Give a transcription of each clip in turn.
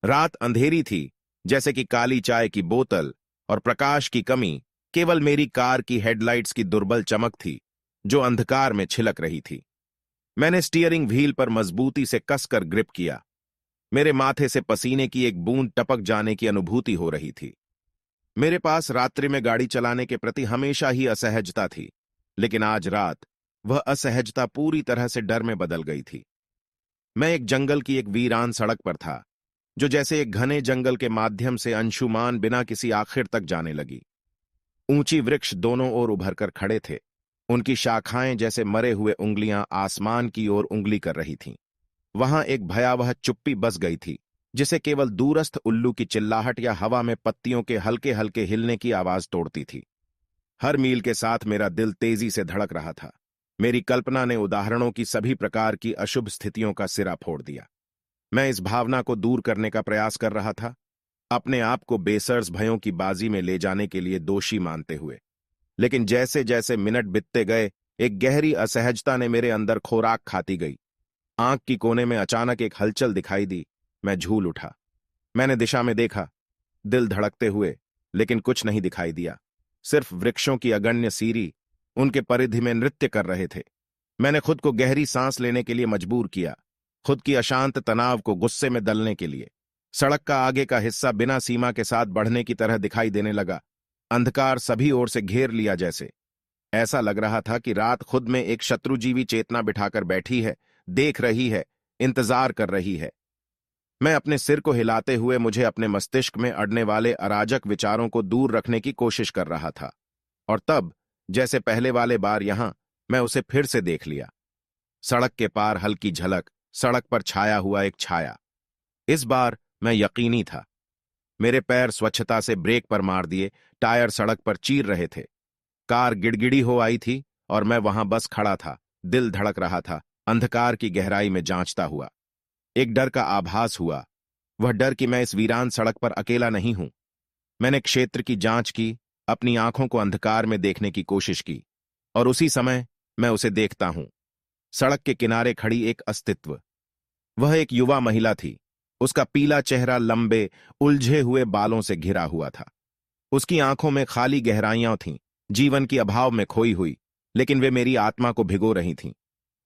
रात अंधेरी थी, जैसे कि काली चाय की बोतल, और प्रकाश की कमी केवल मेरी कार की हेडलाइट्स की दुर्बल चमक थी, जो अंधकार में छिलक रही थी। मैंने स्टीयरिंग व्हील पर मजबूती से कसकर ग्रिप किया। मेरे माथे से पसीने की एक बूंद टपक जाने की अनुभूति हो रही थी। मेरे पास रात्रि में गाड़ी चलाने के प्रति हमेशा ही असहजता थी, लेकिन आज रात वह असहजता पूरी तरह से डर में बदल गई थी। मैं एक जंगल की एक वीरान सड़क पर था, जो जैसे एक घने जंगल के माध्यम से अंशुमान बिना किसी आखिर तक जाने लगी। ऊंची वृक्ष दोनों ओर उभर कर खड़े थे। उनकी शाखाएं जैसे मरे हुए उंगलियां आसमान की ओर उंगली कर रही थीं। वहां एक भयावह चुप्पी बस गई थी, जिसे केवल दूरस्थ उल्लू की चिल्लाहट या हवा में पत्तियों के हल्के हल्के हिलने की आवाज तोड़ती थी। हर मील के साथ मेरा दिल तेजी से धड़क रहा था। मेरी कल्पना ने उदाहरणों की सभी प्रकार की अशुभ स्थितियों का सिरा फोड़ दिया। मैं इस भावना को दूर करने का प्रयास कर रहा था, अपने आप को बेसर्स भयों की बाजी में ले जाने के लिए दोषी मानते हुए। लेकिन जैसे जैसे मिनट बीतते गए, एक गहरी असहजता ने मेरे अंदर खोराक खाती गई। आंख की कोने में अचानक एक हलचल दिखाई दी। मैं झूल उठा। मैंने दिशा में देखा, दिल धड़कते हुए, लेकिन कुछ नहीं दिखाई दिया। सिर्फ वृक्षों की अगण्य सीरी उनके परिधि में नृत्य कर रहे थे। मैंने खुद को गहरी सांस लेने के लिए मजबूर किया, खुद की अशांत तनाव को गुस्से में दलने के लिए। सड़क का आगे का हिस्सा बिना सीमा के साथ बढ़ने की तरह दिखाई देने लगा। अंधकार सभी ओर से घेर लिया, जैसे ऐसा लग रहा था कि रात खुद में एक शत्रुजीवी चेतना बिठाकर बैठी है, देख रही है, इंतजार कर रही है। मैं अपने सिर को हिलाते हुए मुझे अपने मस्तिष्क में अड़ने वाले अराजक विचारों को दूर रखने की कोशिश कर रहा था। और तब, जैसे पहले वाले बार यहां, मैं उसे फिर से देख लिया। सड़क के पार हल्की झलक, सड़क पर छाया हुआ एक छाया। इस बार मैं यकीनी था। मेरे पैर स्वच्छता से ब्रेक पर मार दिए, टायर सड़क पर चीर रहे थे। कार गिड़गिड़ी हो आई थी और मैं वहां बस खड़ा था, दिल धड़क रहा था, अंधकार की गहराई में जांचता हुआ। एक डर का आभास हुआ, वह डर कि मैं इस वीरान सड़क पर अकेला नहीं हूं। मैंने क्षेत्र की जांच की, अपनी आंखों को अंधकार में देखने की कोशिश की, और उसी समय मैं उसे देखता हूं। सड़क के किनारे खड़ी एक अस्तित्व। वह एक युवा महिला थी। उसका पीला चेहरा लंबे, उलझे हुए बालों से घिरा हुआ था। उसकी आंखों में खाली गहराइयां थीं, जीवन की अभाव में खोई हुई, लेकिन वे मेरी आत्मा को भिगो रही थीं।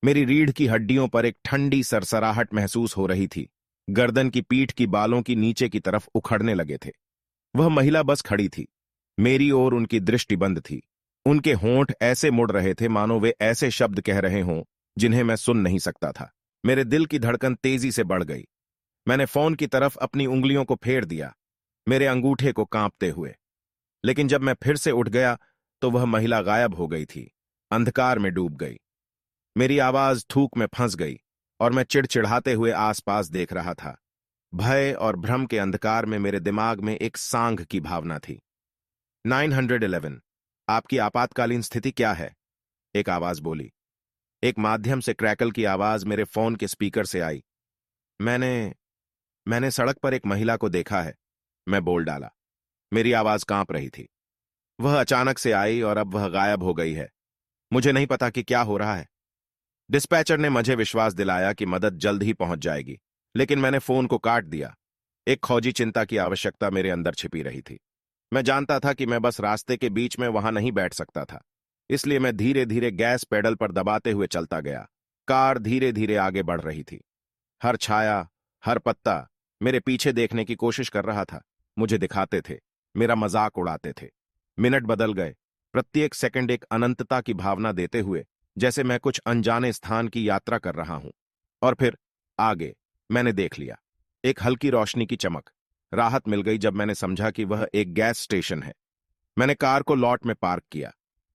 मेरी रीढ़ की हड्डियों पर एक ठंडी सरसराहट महसूस हो रही थी। गर्दन की पीठ की बालों की नीचे की तरफ उखड़ने लगे थे। वह महिला बस खड़ी थी। मेरी ओर उनकी दृष्टि बंद थी। उनके होंठ ऐसे मुड़ रहे थे मानो वे ऐसे शब्द कह रहे हों जिन्हें मैं सुन नहीं सकता था। मेरे दिल की धड़कन तेजी से बढ़ गई। मैंने फोन की तरफ अपनी उंगलियों को फेर दिया, मेरे अंगूठे को कांपते हुए। लेकिन जब मैं फिर से उठ गया तो वह महिला गायब हो गई थी, अंधकार में डूब गई। मेरी आवाज थूक में फंस गई और मैं चिड़चिड़ाते हुए आसपास देख रहा था। भय और भ्रम के अंधकार में मेरे दिमाग में एक सांघ की भावना थी। 911, आपकी आपातकालीन स्थिति क्या है? एक आवाज बोली। एक माध्यम से क्रैकल की आवाज मेरे फोन के स्पीकर से आई। मैंने मैंने सड़क पर एक महिला को देखा है, मैं बोल डाला। मेरी आवाज कांप रही थी। वह अचानक से आई और अब वह गायब हो गई है। मुझे नहीं पता कि क्या हो रहा है। डिस्पैचर ने मुझे विश्वास दिलाया कि मदद जल्द ही पहुंच जाएगी, लेकिन मैंने फोन को काट दिया। एक खोजी चिंता की आवश्यकता मेरे अंदर छिपी रही थी। मैं जानता था कि मैं बस रास्ते के बीच में वहां नहीं बैठ सकता था, इसलिए मैं धीरे धीरे गैस पेडल पर दबाते हुए चलता गया। कार धीरे धीरे आगे बढ़ रही थी। हर छाया, हर पत्ता मेरे पीछे देखने की कोशिश कर रहा था, मुझे दिखाते थे, मेरा मजाक उड़ाते थे। मिनट बदल गए, प्रत्येक सेकंड एक अनंतता की भावना देते हुए, जैसे मैं कुछ अनजाने स्थान की यात्रा कर रहा हूं। और फिर आगे मैंने देख लिया, एक हल्की रोशनी की चमक। राहत मिल गई जब मैंने समझा कि वह एक गैस स्टेशन है। मैंने कार को लॉट में पार्क किया।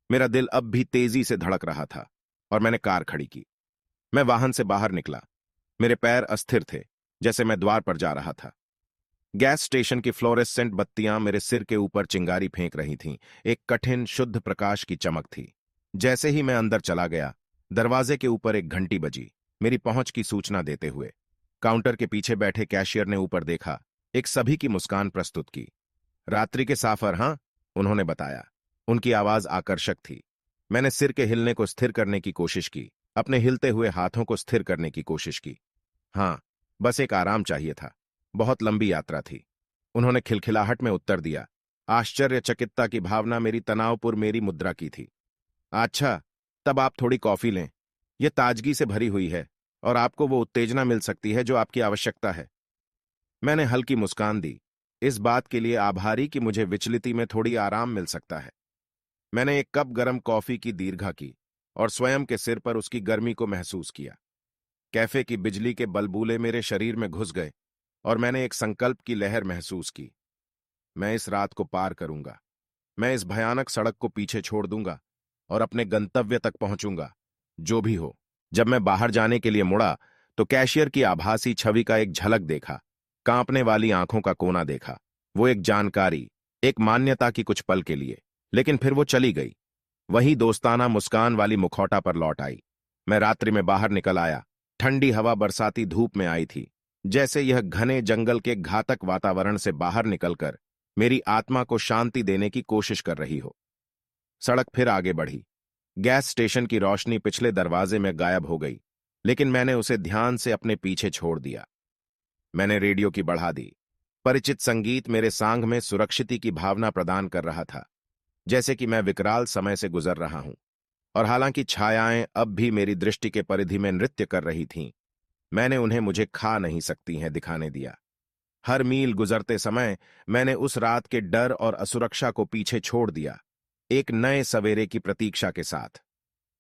मेरा दिल अब भी तेजी से धड़क रहा था और मैंने कार खड़ी की। मैं वाहन से बाहर निकला। मेरे पैर अस्थिर थे, जैसे मैं द्वार पर जा रहा था। गैस स्टेशन की फ्लोरेसेंट बत्तियां मेरे सिर के ऊपर चिंगारी फेंक रही थीं। एक कठिन शुद्ध प्रकाश की चमक थी। जैसे ही मैं अंदर चला गया, दरवाजे के ऊपर एक घंटी बजी, मेरी पहुंच की सूचना देते हुए। काउंटर के पीछे बैठे कैशियर ने ऊपर देखा, एक सभी की मुस्कान प्रस्तुत की। रात्रि के साफर, हां, उन्होंने बताया। उनकी आवाज आकर्षक थी। मैंने सिर के हिलने को स्थिर करने की कोशिश की, अपने हिलते हुए हाथों को स्थिर करने की कोशिश की। हां, बस एक आराम चाहिए था। बहुत लंबी यात्रा थी। उन्होंने खिलखिलाहट में उत्तर दिया। आश्चर्यचकितता की भावना मेरी तनावपूर्ण मेरी मुद्रा की थी। अच्छा, तब आप थोड़ी कॉफी लें। यह ताजगी से भरी हुई है और आपको वो उत्तेजना मिल सकती है जो आपकी आवश्यकता है। मैंने हल्की मुस्कान दी, इस बात के लिए आभारी कि मुझे विचलिती में थोड़ी आराम मिल सकता है। मैंने एक कप गरम कॉफी की दीर्घा की और स्वयं के सिर पर उसकी गर्मी को महसूस किया। कैफे की बिजली के बलबूले मेरे शरीर में घुस गए और मैंने एक संकल्प की लहर महसूस की। मैं इस रात को पार करूंगा। मैं इस भयानक सड़क को पीछे छोड़ दूंगा और अपने गंतव्य तक पहुंचूंगा, जो भी हो। जब मैं बाहर जाने के लिए मुड़ा तो कैशियर की आभासी छवि का एक झलक देखा, कांपने वाली आंखों का कोना देखा। वो एक जानकारी, एक मान्यता की कुछ पल के लिए, लेकिन फिर वो चली गई। वही दोस्ताना मुस्कान वाली मुखौटा पर लौट आई। मैं रात्रि में बाहर निकल आया। ठंडी हवा बरसाती धूप में आई थी, जैसे यह घने जंगल के घातक वातावरण से बाहर निकलकर मेरी आत्मा को शांति देने की कोशिश कर रही हो। सड़क फिर आगे बढ़ी। गैस स्टेशन की रोशनी पिछले दरवाजे में गायब हो गई, लेकिन मैंने उसे ध्यान से अपने पीछे छोड़ दिया। मैंने रेडियो की बढ़ा दी। परिचित संगीत मेरे सांग में सुरक्षिति की भावना प्रदान कर रहा था, जैसे कि मैं विकराल समय से गुजर रहा हूं। और हालांकि छायाएं अब भी मेरी दृष्टि के परिधि में नृत्य कर रही थीं, मैंने उन्हें मुझे खा नहीं सकती हैं दिखाने दिया। हर मील गुजरते समय मैंने उस रात के डर और असुरक्षा को पीछे छोड़ दिया, एक नए सवेरे की प्रतीक्षा के साथ।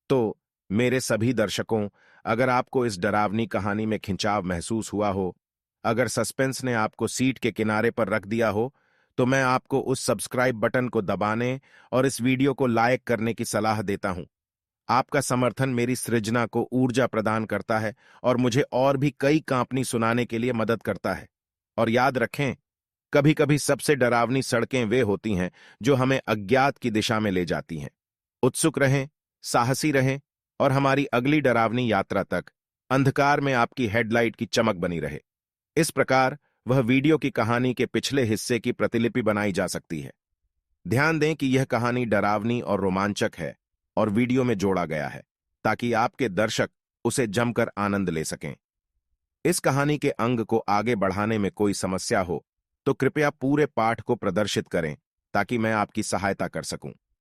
तो मेरे सभी दर्शकों, अगर आपको इस डरावनी कहानी में खिंचाव महसूस हुआ हो, अगर सस्पेंस ने आपको सीट के किनारे पर रख दिया हो, तो मैं आपको उस सब्सक्राइब बटन को दबाने और इस वीडियो को लाइक करने की सलाह देता हूं। आपका समर्थन मेरी सृजना को ऊर्जा प्रदान करता है और मुझे और भी कई कहानी सुनाने के लिए मदद करता है। और याद रखें, कभी कभी सबसे डरावनी सड़कें वे होती हैं जो हमें अज्ञात की दिशा में ले जाती हैं। उत्सुक रहें, साहसी रहें और हमारी अगली डरावनी यात्रा तक अंधकार में आपकी हेडलाइट की चमक बनी रहे। इस प्रकार वह वीडियो की कहानी के पिछले हिस्से की प्रतिलिपि बनाई जा सकती है। ध्यान दें कि यह कहानी डरावनी और रोमांचक है और वीडियो में जोड़ा गया है ताकि आपके दर्शक उसे जमकर आनंद ले सकें। इस कहानी के अंग को आगे बढ़ाने में कोई समस्या हो तो कृपया पूरे पाठ को प्रदर्शित करें ताकि मैं आपकी सहायता कर सकूं।